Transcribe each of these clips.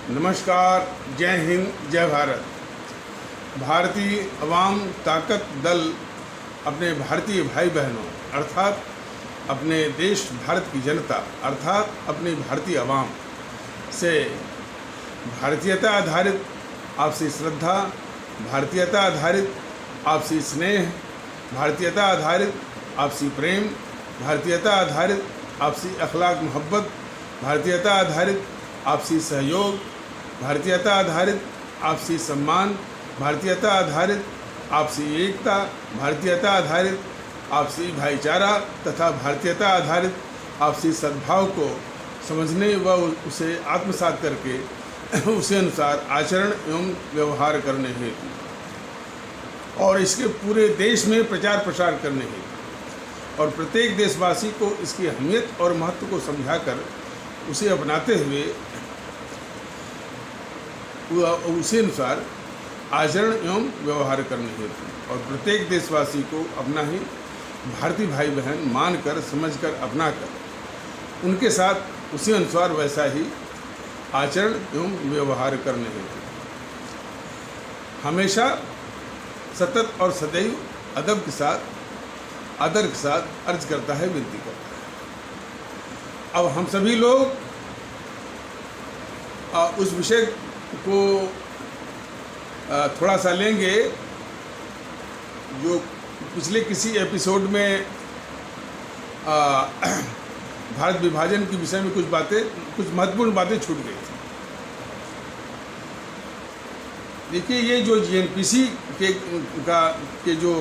नमस्कार, जय हिंद, जय भारत। भारतीय अवाम ताकत दल अपने भारतीय भाई बहनों अर्थात अपने देश भारत की जनता अर्थात अपनी भारतीय अवाम से भारतीयता आधारित आपसी श्रद्धा, भारतीयता आधारित आपसी स्नेह, भारतीयता आधारित आपसी प्रेम, भारतीयता आधारित आपसी अखलाक मोहब्बत, भारतीयता आधारित आपसी सहयोग, भारतीयता आधारित आपसी सम्मान, भारतीयता आधारित आपसी एकता, भारतीयता आधारित आपसी भाईचारा तथा भारतीयता आधारित आपसी सद्भाव को समझने व उसे आत्मसात करके उसे अनुसार आचरण एवं व्यवहार करने हेतु और इसके पूरे देश में प्रचार प्रसार करने हेतु और प्रत्येक देशवासी को इसकी अहमियत और महत्व को समझाकर उसे अपनाते हुए उसी अनुसार आचरण एवं व्यवहार करने हेतु और प्रत्येक देशवासी को अपना ही भारतीय भाई बहन मानकर, समझकर, अपनाकर उनके साथ उसी अनुसार वैसा ही आचरण एवं व्यवहार करने हेतु हमेशा सतत और सदैव अदब के साथ, आदर के साथ अर्ज करता है, विनती करता है। अब हम सभी लोग उस विषय को थोड़ा सा लेंगे जो पिछले किसी एपिसोड में भारत विभाजन के विषय में कुछ महत्वपूर्ण बातें छूट गई थी। देखिए, ये जो जीएनपीसी के जो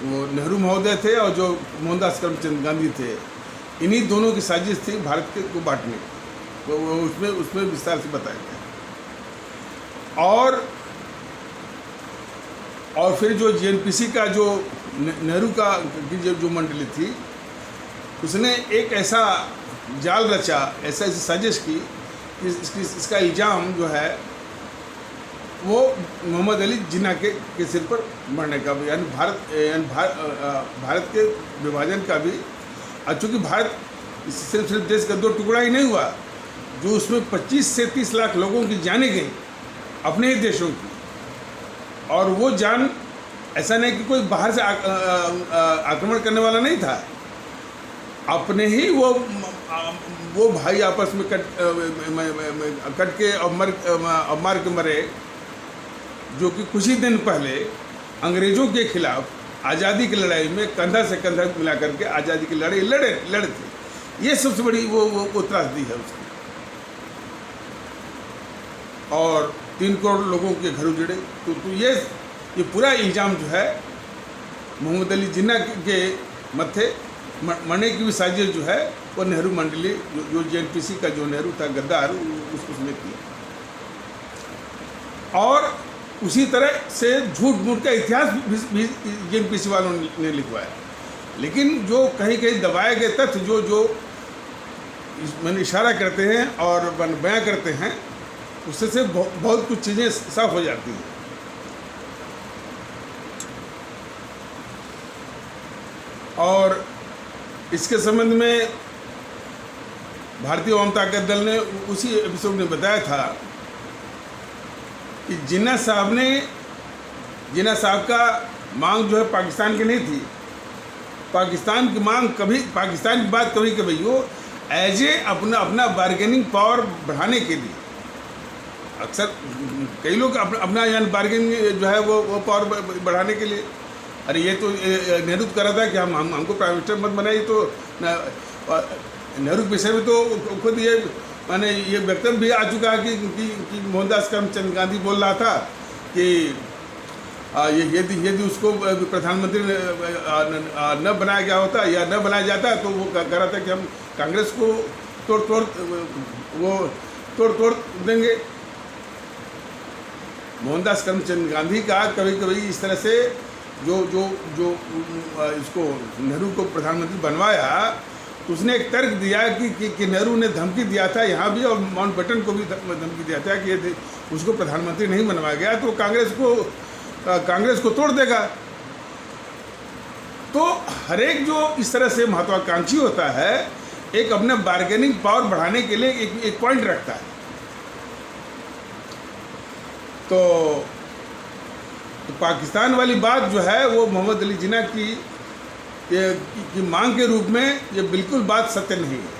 वो नेहरू महोदय थे और जो मोहनदास करमचंद गांधी थे, इन्हीं दोनों की साजिश थी भारत को बांटने की। तो उसमें विस्तार से बताया गया। और फिर जो जीएनपीसी का जो नेहरू का की जो मंडली थी, उसने एक ऐसा जाल रचा, ऐसी साजिश की कि इसका इल्ज़ाम जो है वो मोहम्मद अली जिन्ना के सिर पर मरने का भी, यानी भारत के विभाजन का भी। चूँकि भारत सिर्फ देश का दो टुकड़ा ही नहीं हुआ, जो उसमें 25 से 30 लाख लोगों की जानें गई अपने ही देशों की, और वो जान ऐसा नहीं कि कोई बाहर से आक्रमण करने वाला नहीं था, अपने ही वो भाई आपस में कट के और मार के मरे, जो कि कुछ ही दिन पहले अंग्रेज़ों के खिलाफ आज़ादी की लड़ाई में कंधा से कंधा मिला करके आज़ादी की लड़ाई लड़े थे। ये सबसे बड़ी वो त्रासदी है उसकी। और 3 करोड़ लोगों के घर उजड़े। तो ये पूरा इल्ज़ाम जो है मोहम्मद अली जिन्ना के मत्थे मरने की भी साजिश जो है वो नेहरू मंडली, जो जीएनपीसी का जो नेहरू था गद्दार, उसने किया। और उसी तरह से झूठ मूठ का इतिहास भी जीएनपीसी वालों ने लिखवाया। लेकिन जो कहीं कहीं दबाए गए तथ्य जो मैंने इशारा करते हैं और बयां करते हैं, उससे से बहुत कुछ चीज़ें साफ हो जाती हैं। और इसके संबंध में भारतीय अवाम ताकत दल ने उसी एपिसोड में बताया था कि जिन्ना साहब का मांग जो है पाकिस्तान की नहीं थी। पाकिस्तान की मांग कभी, पाकिस्तान की बात कभी कभी वो एज ए अपना बार्गेनिंग पावर बढ़ाने के लिए, अक्सर कई लोग अपना यानी बार्गेनिंग जो है वो पावर बढ़ाने के लिए, अरे ये तो नेहरू कर रहा था कि हमको प्राइम मिनिस्टर मत बनाइए। तो नेहरू के विषय में तो खुद ये माने ये वक्तव्य भी आ चुका है कि मोहनदास करमचंद गांधी बोल रहा था कि यदि उसको प्रधानमंत्री न बनाया गया होता या न बनाया जाता तो वो कह रहा था कि हम कांग्रेस को तोड़ देंगे। मोहनदास करमचंद गांधी का कभी कभी इस तरह से जो इसको नेहरू को प्रधानमंत्री बनवाया, तो उसने एक तर्क दिया कि नेहरू ने धमकी दिया था यहाँ भी और माउंटबेटन को भी धमकी दिया था कि यदि उसको प्रधानमंत्री नहीं बनवाया गया तो कांग्रेस को तोड़ देगा। तो हर एक जो इस तरह से महत्वाकांक्षी होता है, एक अपना बार्गेनिंग पावर बढ़ाने के लिए एक पॉइंट रखता है तो पाकिस्तान वाली बात जो है वो मोहम्मद अली जिन्ना की मांग के रूप में ये बिल्कुल बात सत्य नहीं है।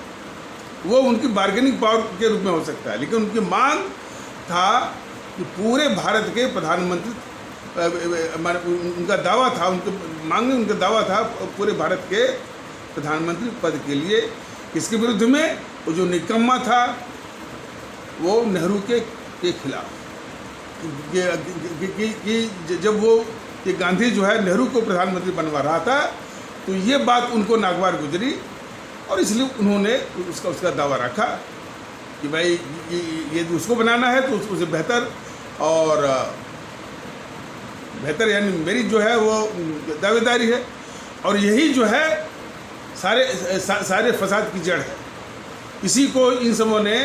वो उनकी बार्गेनिंग पावर के रूप में हो सकता है, लेकिन उनकी मांग था कि पूरे भारत के प्रधानमंत्री, उनका दावा था, उनके मांग में उनका दावा था पूरे भारत के प्रधानमंत्री पद के लिए। इसके विरुद्ध में वो जो निकम्मा था वो नेहरू के खिलाफ कि जब वो ये गांधी जो है नेहरू को प्रधानमंत्री बनवा रहा था तो ये बात उनको नागवार गुजरी और इसलिए उन्होंने उसका दावा रखा कि भाई ये उसको बनाना है तो उसे बेहतर यानी मेरी जो है वो दावेदारी है। और यही जो है सारे फसाद की जड़ है। इसी को इन सबों ने,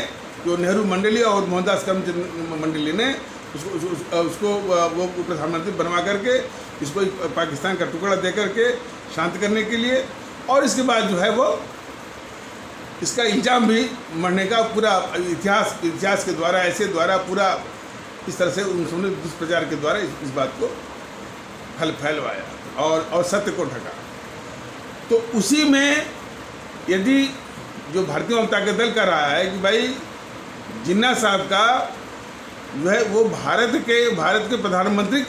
जो नेहरू मंडली और मोहनदास करमचंद मंडली ने उसको वो प्रधानमंत्री बनवा करके इसको पाकिस्तान का टुकड़ा दे करके शांत करने के लिए, और इसके बाद जो है वो इसका इल्ज़ाम भी मरने का पूरा इतिहास के द्वारा ऐसे द्वारा पूरा इस तरह से उन्होंने दुष्प्रचार के द्वारा इस बात को फैलवाया और सत्य को ढका। तो उसी में यदि जो भारतीय जनता दल का रहा है कि भाई जिन्ना साहब का जो है वो भारत के प्रधानमंत्री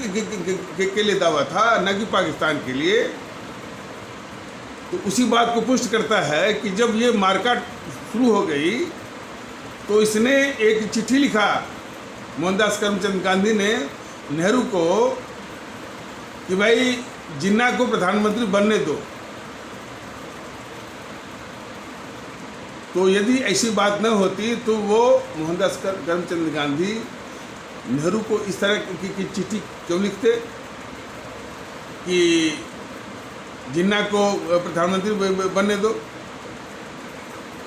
के लिए दावा था, न कि पाकिस्तान के लिए, तो उसी बात को पुष्ट करता है कि जब ये मारकाट शुरू हो गई तो इसने एक चिट्ठी लिखा, मोहनदास करमचंद गांधी ने नेहरू को, कि भाई जिन्ना को प्रधानमंत्री बनने दो। तो यदि ऐसी बात न होती तो वो मोहनदास करमचंद गांधी नेहरू को इस तरह की चिट्ठी क्यों लिखते कि जिन्ना को प्रधानमंत्री बनने दो।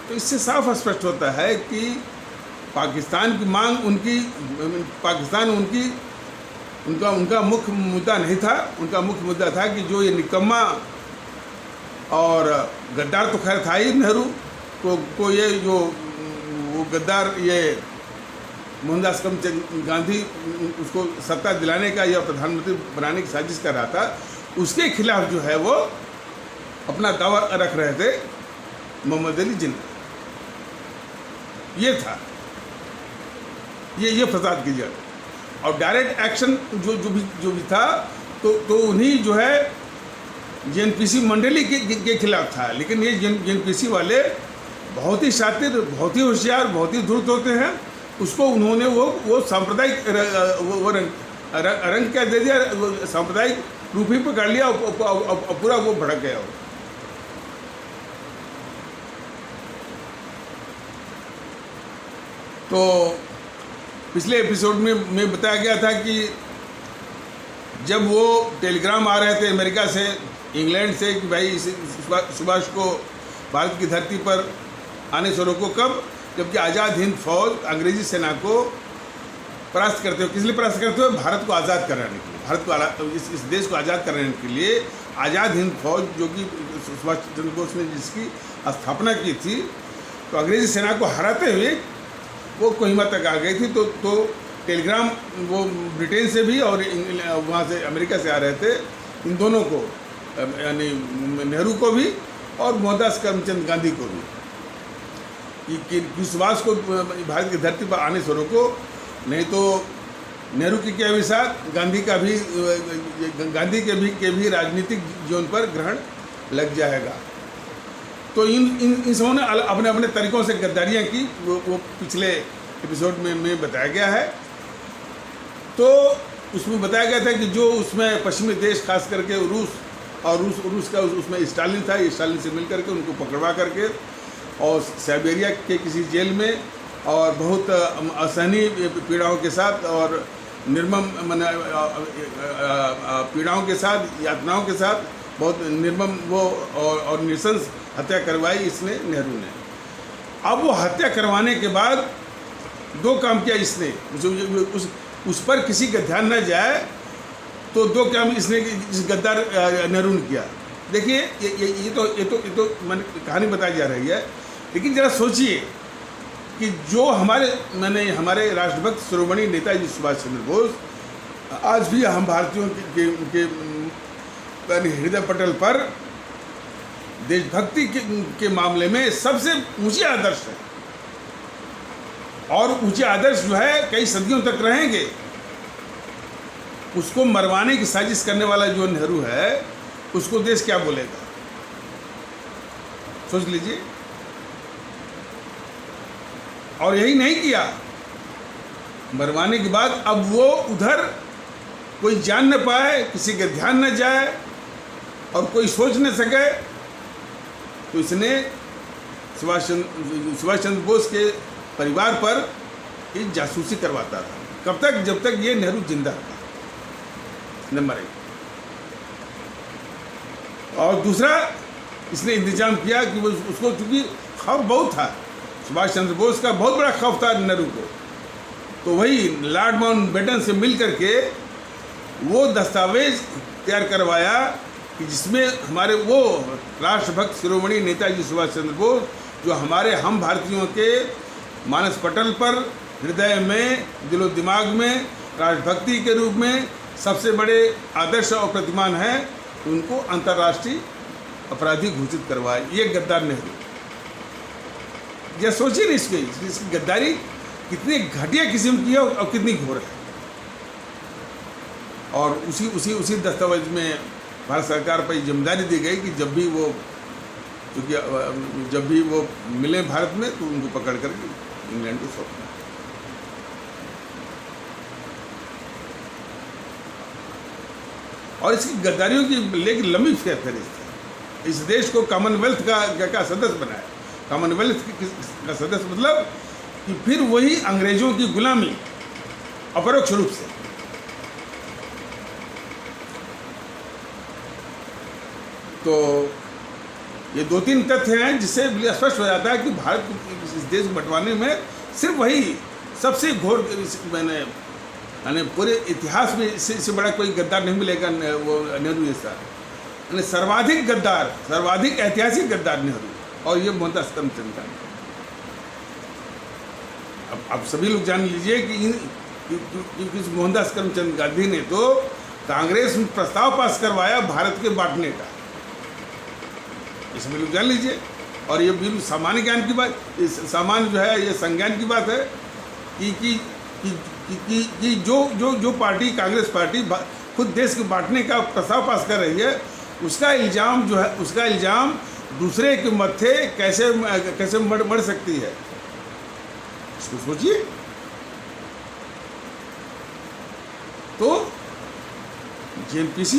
तो इससे साफ स्पष्ट होता है कि पाकिस्तान की मांग उनका मुख्य मुद्दा नहीं था। उनका मुख्य मुद्दा था कि जो ये निकम्मा और गद्दार तो खैर था ही नेहरू को ये जो वो गद्दार ये मोहनदास करमचंद गांधी उसको सत्ता दिलाने का या प्रधानमंत्री बनाने की साजिश कर रहा था, उसके खिलाफ जो है वो अपना दावा रख रहे थे मोहम्मद अली जिन्ना। ये था ये फसाद की जड़। और डायरेक्ट एक्शन जो भी था तो उन्हीं जो है जेएनपीसी मंडली के खिलाफ था। लेकिन ये जेएनपीसी वाले बहुत ही शातिर, बहुत ही होशियार, बहुत ही धूर्त होते हैं। उसको उन्होंने वो सांप्रदायिक रंग क्या दे दिया, सांप्रदायिक रूप ही पकड़ लिया और पूरा वो भड़क गया। तो पिछले एपिसोड में बताया गया था कि जब वो टेलीग्राम आ रहे थे अमेरिका से, इंग्लैंड से, कि भाई सुभाष को भारत की धरती पर आने से रोको। कब? जबकि आज़ाद हिंद फौज अंग्रेजी सेना को परास्त करते हुए, किस लिए परास्त करते हुए? भारत को आज़ाद कराने के लिए, भारत को इस देश को आज़ाद कराने के लिए आज़ाद हिंद फौज, जो कि सुभाष चंद्र बोस ने जिसकी स्थापना की थी, तो अंग्रेजी सेना को हराते हुए वो कोहिमा तक आ गई थी। तो टेलीग्राम वो ब्रिटेन से भी और वहाँ से अमेरिका से आ रहे थे, इन दोनों को, यानी नेहरू को भी और मोहनदास करमचंद गांधी को भी, कि सुभाष को भारत की धरती पर आने से रोको, नहीं तो नेहरू की क्या विसार, गांधी के भी राजनीतिक जीवन पर ग्रहण लग जाएगा। तो इन सबों ने अपने अपने तरीक़ों से गद्दारियाँ की, वो पिछले एपिसोड में बताया गया है। तो उसमें बताया गया था कि जो उसमें पश्चिमी देश, खास करके रूस का उसमें स्टालिन था, स्टालिन से मिल करके उनको पकड़वा करके और साइबेरिया के किसी जेल में और बहुत असहनीय पीड़ाओं के साथ और निर्मम पीड़ाओं के साथ, यातनाओं के साथ बहुत निर्मम वो और नृशंस हत्या करवाई इसने, नेहरू ने। अब वो हत्या करवाने के बाद दो काम किया इसने, उस पर किसी का ध्यान न जाए, तो दो काम इसने इस गद्दार नेहरू ने किया। देखिए ये तो मैंने कहानी बताई जा रही है, लेकिन ज़रा सोचिए कि जो हमारे राष्ट्रभक्त शिरोमणि नेताजी सुभाष चंद्र बोस आज भी हम भारतीयों के हृदय पटल पर देशभक्ति के मामले में सबसे ऊंचे आदर्श है, और ऊंचे आदर्श जो है कई सदियों तक रहेंगे। उसको मरवाने की साजिश करने वाला जो नेहरू है, उसको देश क्या बोलेगा, सोच लीजिए। और यही नहीं किया, मरवाने के बाद अब वो उधर कोई जान न पाए, किसी का ध्यान न जाए और कोई सोच न सके, तो इसने सुभाष चंद्र बोस के परिवार पर ये जासूसी करवाता था। कब तक? जब तक ये नेहरू जिंदा था, नंबर 1। और दूसरा, इसने इंतजाम किया कि वो उसको, चूंकि खौफ बहुत था, सुभाष चंद्र बोस का बहुत बड़ा खौफ था नेहरू को, तो वही लॉर्ड माउंटबेटन से मिल करके वो दस्तावेज तैयार करवाया कि जिसमें हमारे वो राष्ट्रभक्त शिरोमणि नेताजी सुभाष चंद्र बोस, जो हमारे हम भारतीयों के मानस पटल पर, हृदय में, दिलो दिमाग में राष्ट्रभक्ति के रूप में सबसे बड़े आदर्श और प्रतिमान हैं, उनको अंतर्राष्ट्रीय अपराधी घोषित करवाए। ये गद्दार नेहरू। यह सोचिए नहीं इसकी गद्दारी कितनी घटिया किस्म की है और कितनी घोर है। और उसी दस्तावेज में भारत सरकार पर जिम्मेदारी दी गई कि जब भी वो मिले भारत में, तो उनको पकड़ करके इंग्लैंड को सौंपना। और इसकी गद्दारियों की लेकिन लंबी फहरिस्त है। इस देश को कॉमनवेल्थ का सदस्य बनाया। कॉमनवेल्थ का सदस्य मतलब कि फिर वही अंग्रेजों की गुलामी अपरोक्ष रूप से। तो ये 2-3 तथ्य हैं जिससे स्पष्ट हो जाता है कि भारत इस देश को बंटवाने में सिर्फ वही सबसे घोर, यानी पूरे इतिहास में इससे बड़ा कोई गद्दार नहीं मिलेगा वो नेहरू जैसा। यानी सर्वाधिक गद्दार, सर्वाधिक ऐतिहासिक गद्दार नेहरू, और ये मोहनदास करमचंद गांधी। अब सभी लोग जान लीजिए कि इस मोहनदास करमचंद गांधी ने तो कांग्रेस में प्रस्ताव पास करवाया भारत के बांटने का। इसमें लोग जान लीजिए। और ये बिल्कुल सामान्य ज्ञान की बात, सामान्य जो है, ये संज्ञान की बात है कि जो पार्टी, कांग्रेस पार्टी खुद देश को बांटने का प्रस्ताव पास कर रही है, उसका इल्ज़ाम जो है, उसका इल्ज़ाम दूसरे के मत्थे कैसे मर सकती है, इसको सोचिए। तो जेएनपीसी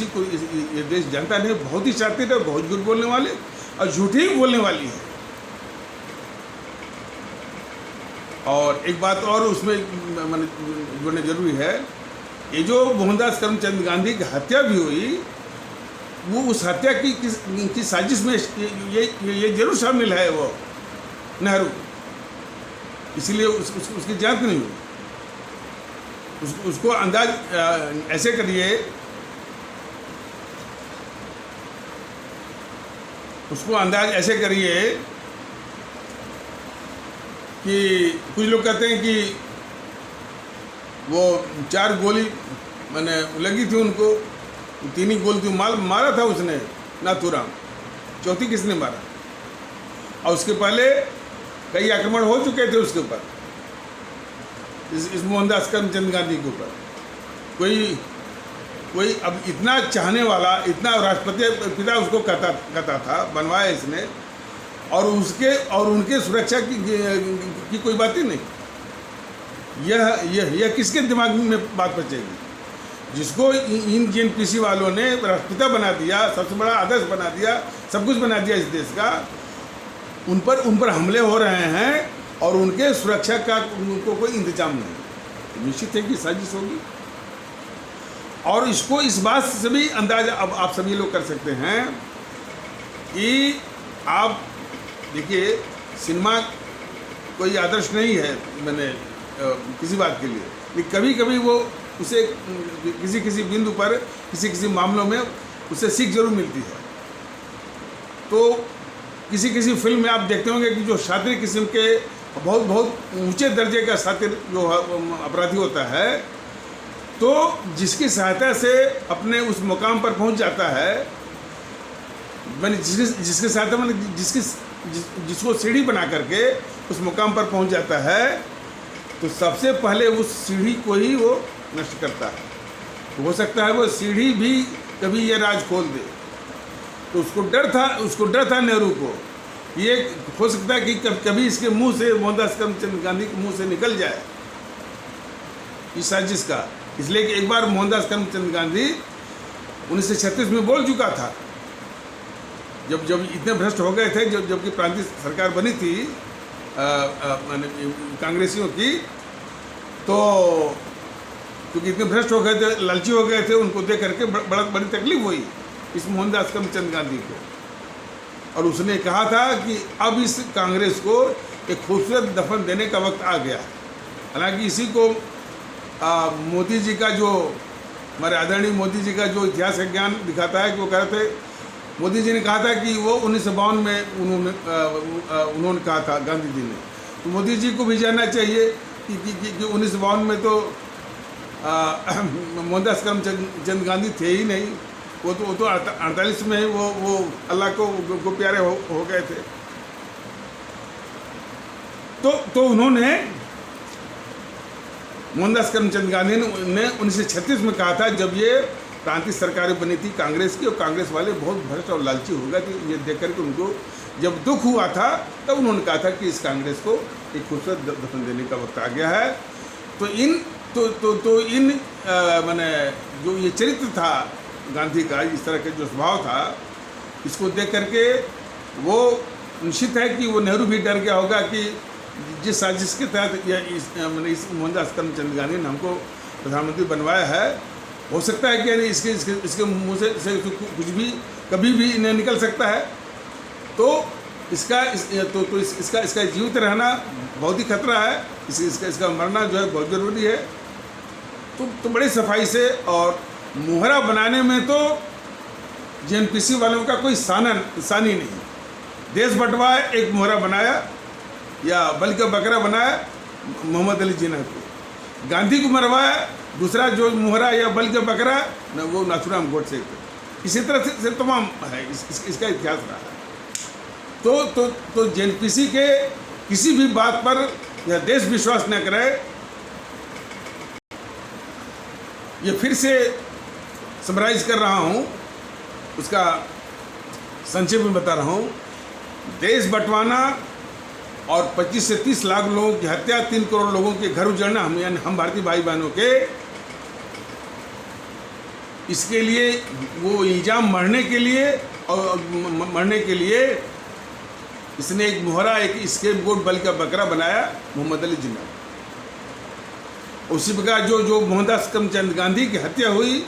को ये देश जनता ने बहुत ही चाहते थे, बहुत झूठ बोलने वाले और झूठी ही बोलने वाली है। और एक बात और उसमें जोड़ना जरूरी है, ये जो मोहनदास करमचंद गांधी की हत्या भी हुई, वो उस हत्या की साजिश में ये जरूर शामिल है वो नेहरू, इसलिए उसकी जांच नहीं हुई। उसको अंदाज ऐसे करिए, कि कुछ लोग कहते हैं कि वो 4 गोली लगी थी उनको, 3 ही गोली थी, मारा था उसने नाथूराम, चौथी किसने मारा? और उसके पहले कई आक्रमण हो चुके थे उसके ऊपर, इस मोहनदास करमचंद गांधी के ऊपर। कोई अब इतना चाहने वाला, इतना राष्ट्रपति पिता उसको कहता था, बनवाया इसने, और उनके सुरक्षा की कोई बात ही नहीं। यह किसके दिमाग में बात बचेगी? जिसको इन जेएनपीसी वालों ने राष्ट्रपिता बना दिया, सबसे बड़ा आदर्श बना दिया, सब कुछ बना दिया इस देश का, उन पर हमले हो रहे हैं और उनके सुरक्षा का उनको कोई इंतजाम नहीं, तो निश्चित है कि साजिश होगी। और इसको इस बात से भी अंदाजा अब आप सभी लोग कर सकते हैं कि आप देखिए, सिनेमा कोई आदर्श नहीं है किसी बात के लिए, लेकिन कभी कभी वो उसे किसी बिंदु पर, किसी मामलों में उससे सीख जरूर मिलती है। तो किसी किसी फिल्म में आप देखते होंगे कि जो शातिर किस्म के बहुत बहुत ऊंचे दर्जे का शातिर जो अपराधी होता है, तो जिसकी सहायता से अपने उस मुकाम पर पहुंच जाता है, मैंने जिसके सहायता मैंने जिसको सीढ़ी बना करके उस मुकाम पर पहुंच जाता है, तो सबसे पहले उस सीढ़ी को ही वो नष्ट करता है। तो हो सकता है वो सीढ़ी भी कभी ये राज खोल दे। तो उसको डर था नेहरू को, ये हो सकता है कि कभी इसके मुंह से, मोहनदास करमचंद गांधी के मुंह से निकल जाए इस साजिश का। इसलिए कि एक बार मोहनदास करमचंद गांधी 1936 में बोल चुका था, जब इतने भ्रष्ट हो गए थे, जबकि प्रांतीय सरकार बनी थी कांग्रेसियों की, तो क्योंकि इतने भ्रष्ट हो गए थे, लालची हो गए थे, उनको देख करके बड़ी तकलीफ हुई इस मोहनदास करमचंद गांधी को। और उसने कहा था कि अब इस कांग्रेस को एक खूबसूरत दफन देने का वक्त आ गया। हालांकि इसी को मोदी जी का जो, हमारे आदरणीय मोदी जी का जो इतिहास ज्ञान दिखाता है कि वो कह रहे थे, मोदी जी ने कहा था कि वो 1952 में उन्होंने कहा था, गांधी जी ने। तो मोदी जी को भी जानना चाहिए कि 1952 में तो मोहनदास करमचंद गांधी थे ही नहीं, वो तो 48 में ही वो अल्लाह को प्यारे हो गए थे। तो उन्होंने, मोहनदास करमचंद गांधी ने 1936 में कहा था, जब ये प्रांतीय सरकारें बनी थी कांग्रेस की, और कांग्रेस वाले बहुत भ्रष्ट और लालची हो गए थे, ये देख करके उनको जब दुख हुआ था, तब उन्होंने कहा था कि इस कांग्रेस को एक खूबसूरत दफन देने का वक्त आ गया है। तो इन माने जो ये चरित्र था गांधी का, इस तरह का जो स्वभाव था, इसको देख करके वो निश्चित है कि वो नेहरू भी डर गया होगा कि जिस साजिश के तहत इस मोहनदास करमचंद गांधी ने हमको प्रधानमंत्री बनवाया है, हो सकता है कि यानी इसके मुँह से कुछ भी कभी भी इन्हें निकल सकता है। तो इसका जीवित रहना बहुत ही खतरा है, इसका मरना जो है बहुत ज़रूरी है। तो बड़ी सफाई से, और मुहरा बनाने में तो जेएनपीसी वालों का कोई सानी नहीं। देश बंटवाया, एक मुहरा बनाया, या बल्कि बकरा बनाया मोहम्मद अली जिन्ना को। गांधी को मरवाया, दूसरा जो मुहरा या बल्कि बकरा न, वो नाथूराम गोडसे को। इसी तरह से तमाम है, इसका इतिहास रहा है। तो जेएनपीसी के किसी भी बात पर यह देश विश्वास न करे। ये फिर से समराइज कर रहा हूँ, उसका संक्षेप में बता रहा हूँ। देश बंटवाना और 25 से 30 लाख लोगों की हत्या, 3 करोड़ लोगों के घर उजड़ना, हम भारतीय भाई बहनों के, इसके लिए वो इल्ज़ाम मरने के लिए इसने एक मुहरा, एक स्केपगोट बल्कि बकरा बनाया, मोहम्मद अली जिन्ना। उसी प्रकार जो मोहनदास करमचंद गांधी की हत्या हुई,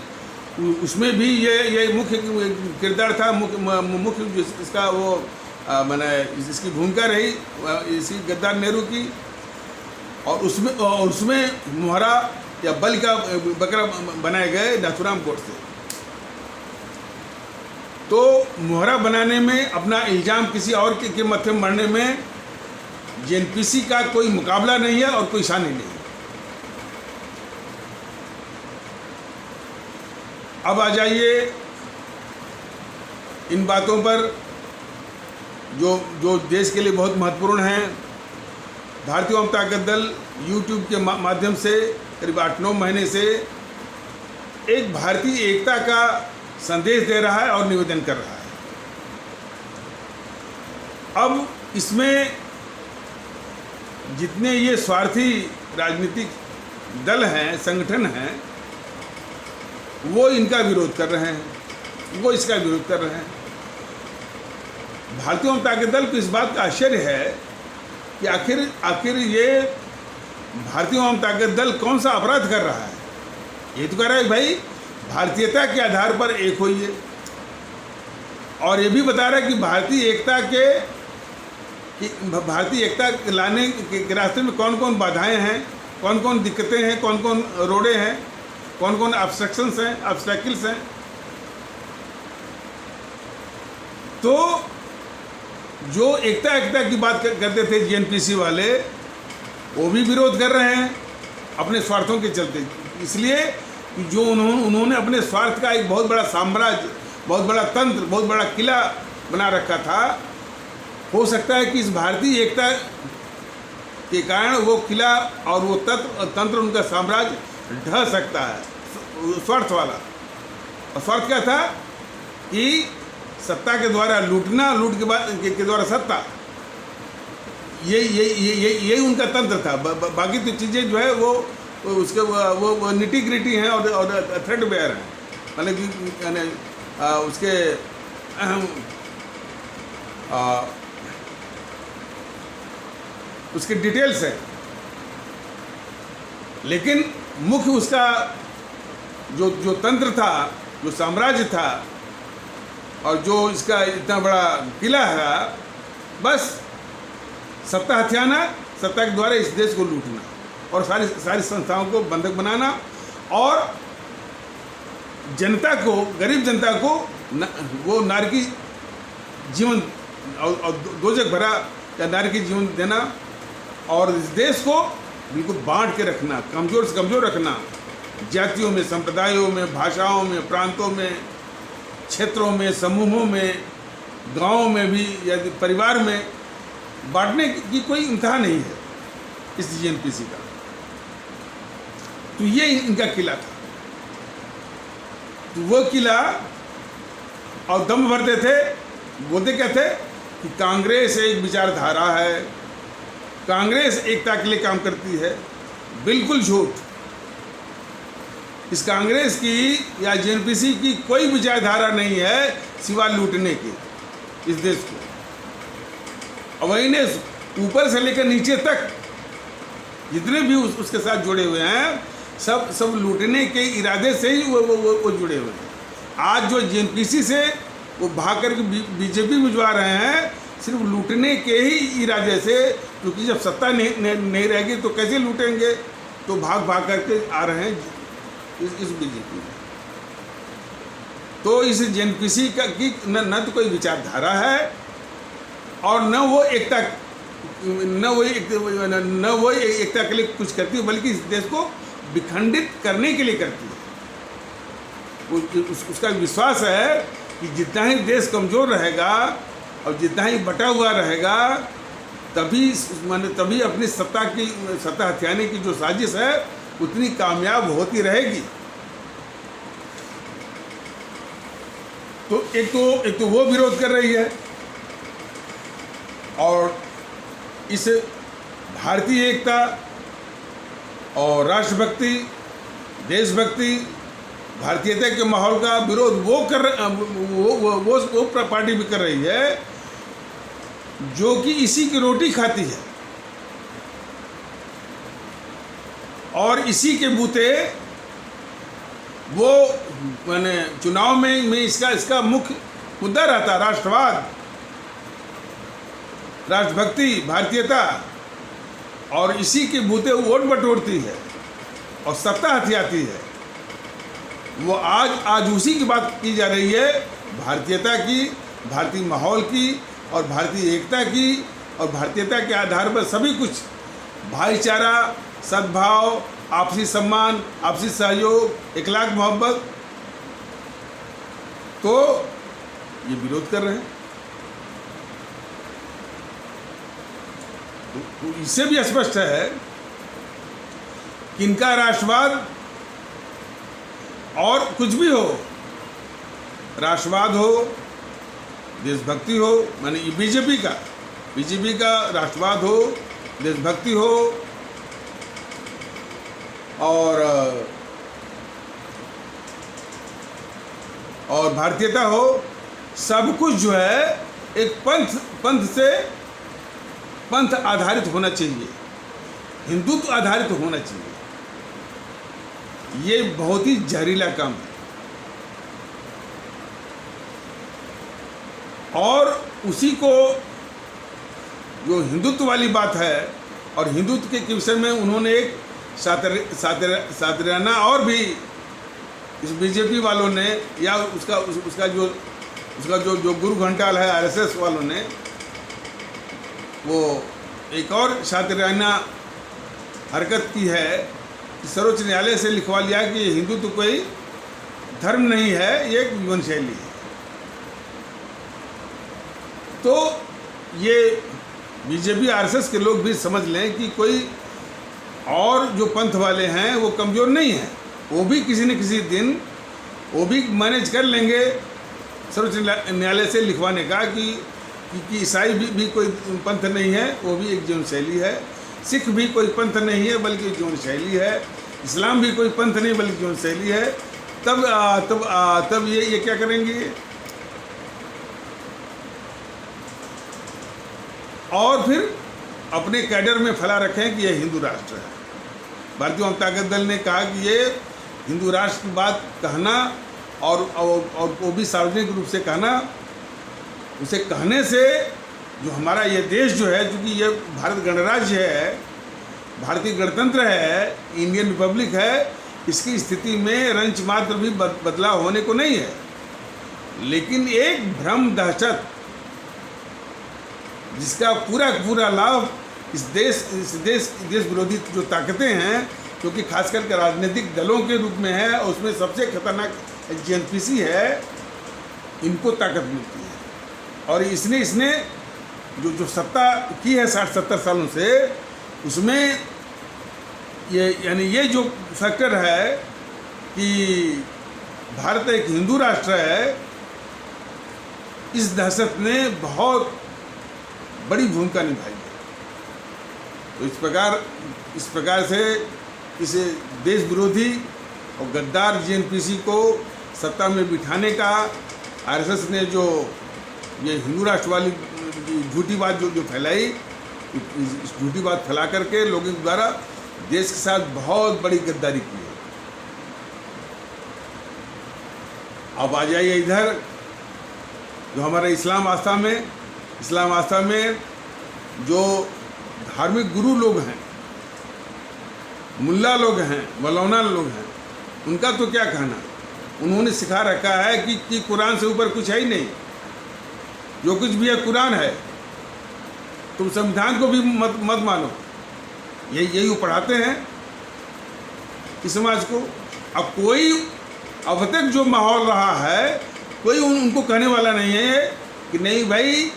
उसमें भी ये मुख्य किरदार था, मुख्य इसका वो मैंने इसकी भूमिका रही, इसी गद्दार नेहरू की। और उसमें मुहरा या बल का बकरा बनाए गए नाथूराम गोडसे। तो मुहरा बनाने में, अपना इल्ज़ाम किसी और के मत्थे मरने में जेएनपीसी का कोई मुकाबला नहीं है और कोई शानी नहीं है। अब आ जाइए इन बातों पर जो देश के लिए बहुत महत्वपूर्ण हैं। भारतीय वाम ताकत दल यूट्यूब के माध्यम से करीब 8-9 महीने से एक भारतीय एकता का संदेश दे रहा है और निवेदन कर रहा है। अब इसमें जितने ये स्वार्थी राजनीतिक दल हैं, संगठन हैं, वो इनका विरोध कर रहे हैं, वो इसका विरोध कर रहे हैं। भारतीय वाम ताकत दल को इस बात का आश्चर्य है कि आखिर ये भारतीय वाम ताकत दल कौन सा अपराध कर रहा है। ये तो कह रहा है भाई भारतीयता के आधार पर एक होइए, और ये भी बता रहा है कि भारतीय एकता लाने के रास्ते में कौन कौन बाधाएं हैं, कौन कौन दिक्कतें हैं, कौन कौन रोड़े हैं, कौन कौन ऑब्स्ट्रक्शंस हैं, ऑब्स्टैकल्स हैं। तो जो एकता की बात करते थे जीएनपीसी वाले, वो भी विरोध कर रहे हैं अपने स्वार्थों के चलते। इसलिए कि जो उन्होंने अपने स्वार्थ का एक बहुत बड़ा साम्राज्य, बहुत बड़ा तंत्र, बहुत बड़ा किला बना रखा था, हो सकता है कि इस भारतीय एकता के कारण वो किला और वो तंत्र उनका साम्राज्य ढह सकता है, स्वार्थ वाला। और स्वार्थ क्या था कि सत्ता के द्वारा लूटना, लूट के द्वारा सत्ता, यही उनका तंत्र था। बाकी तो चीज़ें जो है वो उसके वो निटी ग्रिटी हैं और थ्रेड बेयर हैं, मतलब कि उसके उसके डिटेल्स हैं, लेकिन मुख्य उसका जो तंत्र था, जो साम्राज्य था, और जो इसका इतना बड़ा किला है, बस सत्ता हथियाना, सत्ता के द्वारा इस देश को लूटना और सारी संस्थाओं को बंधक बनाना, और जनता को, गरीब जनता को वो नारकी जीवन और दोजख भरा या नारकी जीवन देना, और इस देश को बिल्कुल बांट के रखना, कमज़ोर से कमज़ोर रखना, जातियों में, संप्रदायों में, भाषाओं में, प्रांतों में, क्षेत्रों में, समूहों में, गांवों में भी या परिवार में बांटने की कोई इंतहा नहीं है इस जीएनपीसी का। तो ये इनका किला था। तो वो किला, और दम भरते थे, बोलते क्या थे कि कांग्रेस एक विचारधारा है, कांग्रेस एकता के लिए काम करती है। बिल्कुल झूठ। इस कांग्रेस की या जीएनपीसी की कोई विचारधारा नहीं है सिवाय लूटने की इस देश को। और वही ने ऊपर से लेकर नीचे तक जितने भी उसके साथ जुड़े हुए हैं, सब लूटने के इरादे से ही वो जुड़े हुए हैं। आज जो जीएनपीसी से वो भाग करके बीजेपी भिजवा रहे हैं, सिर्फ लूटने के ही इरादे से, क्योंकि जब सत्ता नहीं रहेगी तो कैसे लूटेंगे, तो भाग करके आ रहे हैं इस बीजेपी में। तो इस जीएनपीसी की न तो कोई विचारधारा है, और न वो एकता के लिए कुछ करती है, बल्कि इस देश को विखंडित करने के लिए करती है। उसका विश्वास है कि जितना ही देश कमज़ोर रहेगा और जितना ही बटा हुआ रहेगा, तभी अपनी सत्ता हथियाने की जो साजिश है उतनी कामयाब होती रहेगी। तो एक तो वो विरोध कर रही है, और इस भारतीय एकता और राष्ट्रभक्ति, देशभक्ति, भारतीयता के माहौल का विरोध वो पार्टी भी कर रही है जो कि इसी की रोटी खाती है, और इसी के बूते वो चुनाव में इसका मुख्य मुद्दा रहता है राष्ट्रवाद, राष्ट्रभक्ति, भारतीयता, और इसी के बूते वोट बटोरती है और सत्ता हथियाती है। वो आज उसी की बात की जा रही है, भारतीयता की, भारतीय माहौल की, और भारतीय एकता की, और भारतीयता के आधार पर सभी कुछ, भाईचारा, सद्भाव, आपसी सम्मान, आपसी सहयोग, इखलाक, मोहब्बत, तो ये विरोध कर रहे हैं। तो इससे भी स्पष्ट है कि इनका राष्ट्रवाद और कुछ भी हो, राष्ट्रवाद हो, देशभक्ति हो, माने बीजेपी का राष्ट्रवाद हो, देशभक्ति हो, और भारतीयता हो, सब कुछ जो है एक पंथ आधारित होना चाहिए, हिंदुत्व आधारित होना चाहिए। ये बहुत ही जहरीला काम है, और उसी को जो हिंदुत्व वाली बात है, और हिंदुत्व के विषय में उन्होंने एक सातराना और भी इस बीजेपी वालों ने, या उसका जो गुरु घंटाल है आरएसएस वालों ने, वो एक और शातिराना हरकत की है कि सर्वोच्च न्यायालय से लिखवा लिया कि हिंदू तो कोई धर्म नहीं है, ये एक जीवन शैली है। तो ये बीजेपी आरएसएस के लोग भी समझ लें कि कोई और जो पंथ वाले हैं वो कमज़ोर नहीं हैं, वो भी किसी न किसी दिन वो भी मैनेज कर लेंगे सर्वोच्च न्यायालय से लिखवाने का कि ईसाई भी कोई पंथ नहीं है, वो भी एक जीवन शैली है। सिख भी कोई पंथ नहीं है बल्कि जीवन शैली है। इस्लाम भी कोई पंथ नहीं बल्कि जीवन शैली है। तब ये क्या करेंगे और फिर अपने कैडर में फैला रखें कि यह हिंदू राष्ट्र है। भारतीय जनता दल ने कहा कि ये हिंदू राष्ट्र की बात कहना और वो भी सार्वजनिक रूप से कहना, उसे कहने से जो हमारा ये देश जो है, क्योंकि ये भारत गणराज्य है, भारतीय गणतंत्र है, इंडियन रिपब्लिक है, इसकी स्थिति में रंच मात्र भी बदलाव होने को नहीं है। लेकिन एक भ्रम दहशत जिसका पूरा लाभ इस देश विरोधी जो ताकतें हैं, क्योंकि खास करके राजनीतिक दलों के रूप में है, और उसमें सबसे खतरनाक जेएनपीसी है, इनको ताकत मिलती है। और इसने जो सत्ता की है 60-70 सालों से, उसमें ये जो फैक्टर है कि भारत एक हिंदू राष्ट्र है, इस दहशत ने बहुत बड़ी भूमिका निभाई है। तो इस प्रकार से इस देश विरोधी और गद्दार जेएनपीसी को सत्ता में बिठाने का आरएसएस ने जो ये हिंदू राष्ट्र वाली झूठी बात जो फैलाई, इस झूठी बात फैला करके लोगों के द्वारा देश के साथ बहुत बड़ी गद्दारी की है। अब आ जाइए इधर, जो हमारे इस्लाम आस्था में जो धार्मिक गुरु लोग हैं, मुल्ला लोग हैं, मौलाना लोग हैं, उनका तो क्या कहना। उन्होंने सिखा रखा है कि कुरान से ऊपर कुछ है ही नहीं, जो कुछ भी है कुरान है, तुम संविधान को भी मत मानो। यही वो पढ़ाते हैं इस समाज को। अब तक जो माहौल रहा है, कोई उनको कहने वाला नहीं है कि नहीं भाई,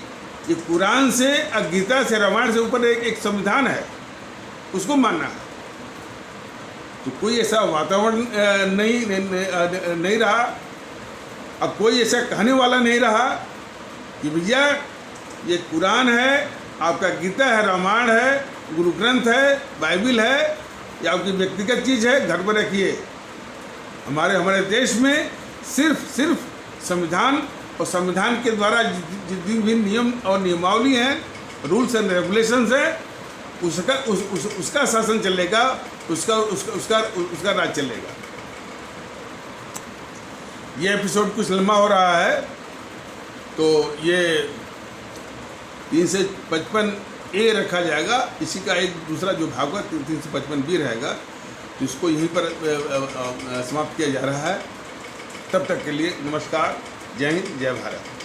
ये कुरान से, गीता से, रामायण से ऊपर एक संविधान है, उसको मानना है। तो कोई ऐसा वातावरण नहीं रहा, अब कोई ऐसा कहने वाला नहीं रहा कि भैया ये कुरान है, आपका गीता है, रामायण है, गुरु ग्रंथ है, बाइबिल है, या आपकी व्यक्तिगत चीज़ है, घर पर रखिए। हमारे देश में सिर्फ संविधान और संविधान के द्वारा जितनी भी नियम और नियमावली हैं, रूल्स एंड रेगुलेशंस हैं, उसका शासन चलेगा, उसका राज चलेगा। ये एपिसोड कुछ लंबा हो रहा है, तो ये 355A रखा जाएगा। इसी का एक दूसरा जो भाग होगा 355B रहेगा, तो इसको यहीं पर समाप्त किया जा रहा है। तब तक के लिए नमस्कार, जय हिंद, जय भारत।